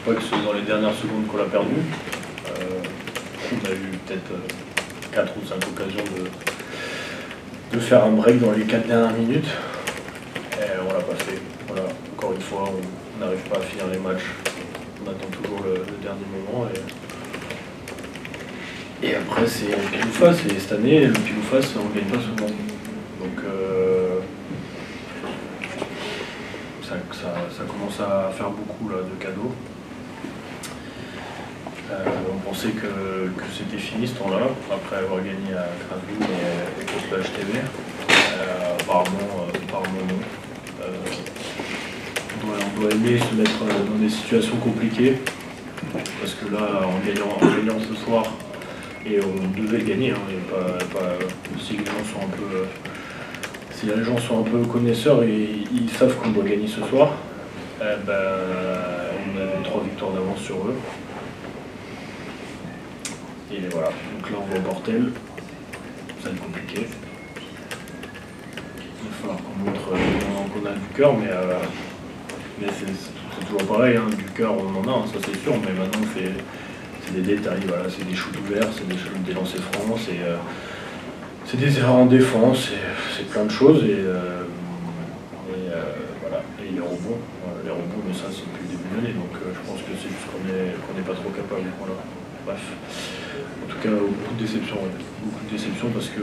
pas que c'est dans les dernières secondes qu'on l'a perdu. On a eu peut-être 4 ou 5 occasions de faire un break dans les 4 dernières minutes. Et on l'a pas fait. Voilà. Encore une fois, on n'arrive pas à finir les matchs. On attend toujours le dernier moment. Et après, c'est le pile ou face. Et cette année, le pile ou face, on ne gagne pas souvent. Donc ça commence à faire beaucoup là, de cadeaux. On pensait que c'était fini ce temps-là, après avoir gagné à Graville et contre le HTV. Apparemment non. On doit aimer se mettre dans des situations compliquées, parce que là, en gagnant ce soir, et on devait le gagner, hein, si les gens sont un peu connaisseurs et ils savent qu'on doit gagner ce soir, on avait 3 victoires d'avance sur eux. Et voilà, donc là on va au Portel, ça va être compliqué. Il va falloir qu'on montre qu'on a du cœur, mais c'est toujours pareil, hein, du cœur on en a, hein, ça c'est sûr, mais maintenant c'est des détails, voilà, c'est des shoots ouverts, c'est des lancers francs, c'est des erreurs en défense, c'est plein de choses, et voilà, et les rebonds, mais ça c'est depuis le début de l'année, donc je pense que c'est juste qu'on n'est pas trop capable, voilà. Bref, en tout cas beaucoup de déception, parce que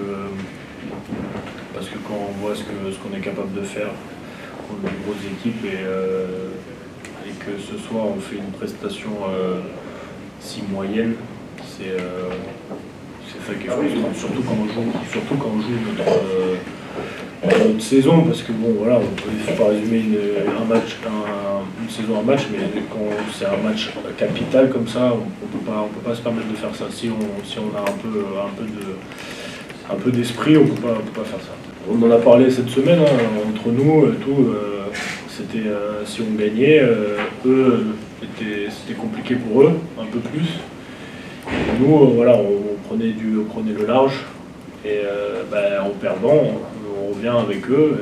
quand on voit ce qu'on est capable de faire contre de grosses équipes et que ce soir on fait une prestation si moyenne, c'est ça qui est frustrant, surtout quand on joue notre saison, parce que bon voilà, on peut pas résumer une saison en match, mais quand c'est un match capital comme ça, on peut pas se permettre de faire ça. Si on a un peu d'esprit, on peut pas faire ça. On en a parlé cette semaine, hein, entre nous, c'était si on gagnait, c'était compliqué pour eux, un peu plus. Et nous, voilà, on prenait le large, et en perdant, on revient avec eux,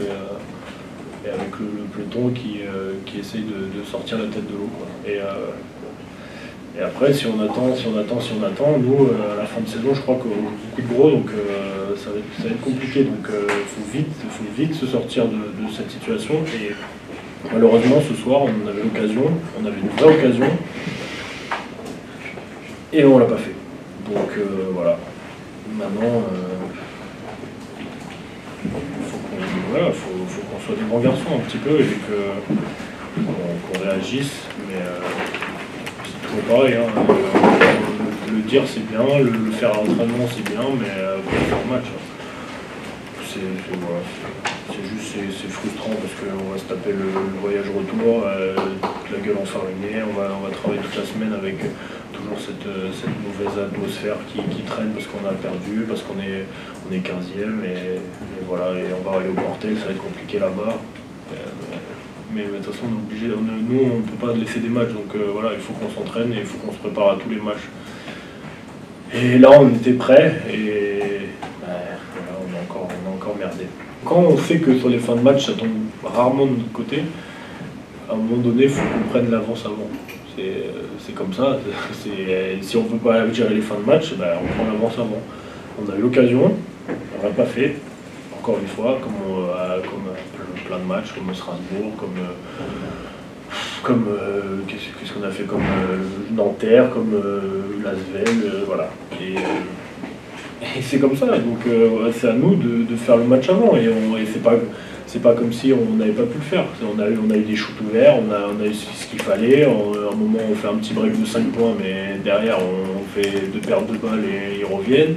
et avec le peloton qui essaye de sortir la tête de l'eau, quoi. Et après, si on attend, nous, à la fin de saison, je crois qu'on joue beaucoup de gros, donc ça va être compliqué. Donc il faut vite se sortir de cette situation. Et malheureusement, ce soir, on avait une vraie occasion, et on l'a pas fait. Donc voilà. Maintenant, faut qu'on soit des grands garçons un petit peu, et qu'on réagisse, mais c'est toujours pareil, hein. Le dire c'est bien, le faire à l'entraînement c'est bien, mais pour le faire au match, c'est frustrant, parce qu'on va se taper le voyage retour, la gueule enfarinée, on va travailler toute la semaine avec toujours cette mauvaise atmosphère qui traîne, parce qu'on a perdu, parce qu'on est 15e, et voilà, et on va aller au Portel, ça va être compliqué là-bas. Mais de toute façon, on est obligé, nous on ne peut pas laisser des matchs, donc voilà, il faut qu'on s'entraîne et il faut qu'on se prépare à tous les matchs. Et là on était prêts, et voilà, on a encore merdé. Quand on sait que sur les fins de match ça tombe rarement de notre côté, à un moment donné il faut qu'on prenne l'avance avant. C'est comme ça, si on ne peut pas gérer les fins de match, on prend l'avance avant. On a eu l'occasion, on ne l'a pas fait, encore une fois, comme plein de matchs, comme Strasbourg, qu'est-ce qu'on a fait, comme Nanterre, comme Lasvel, voilà. Et c'est comme ça, donc c'est à nous de faire le match avant, et c'est pas comme si on n'avait pas pu le faire. On a eu des shoots ouverts, on a eu ce qu'il fallait. À un moment, on fait un petit break de 5 points, mais derrière, on fait 2 pertes de balles et ils reviennent.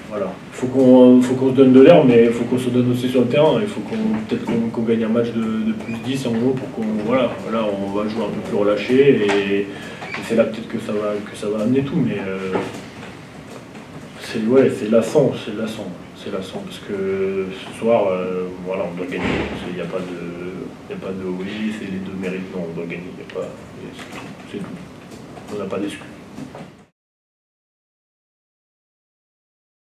Voilà. Faut qu'on se donne de l'air, mais il faut qu'on se donne aussi sur le terrain. Il faut peut-être qu'on gagne un match de plus 10 en gros, pour qu'on, voilà, là on va jouer un peu plus relâché, et c'est là peut-être que ça va amener tout, mais c'est lassant, parce que ce soir, voilà, on doit gagner. Il n'y a pas de oui, c'est les deux mérites, non, on doit gagner. C'est tout. On n'a pas d'excuse.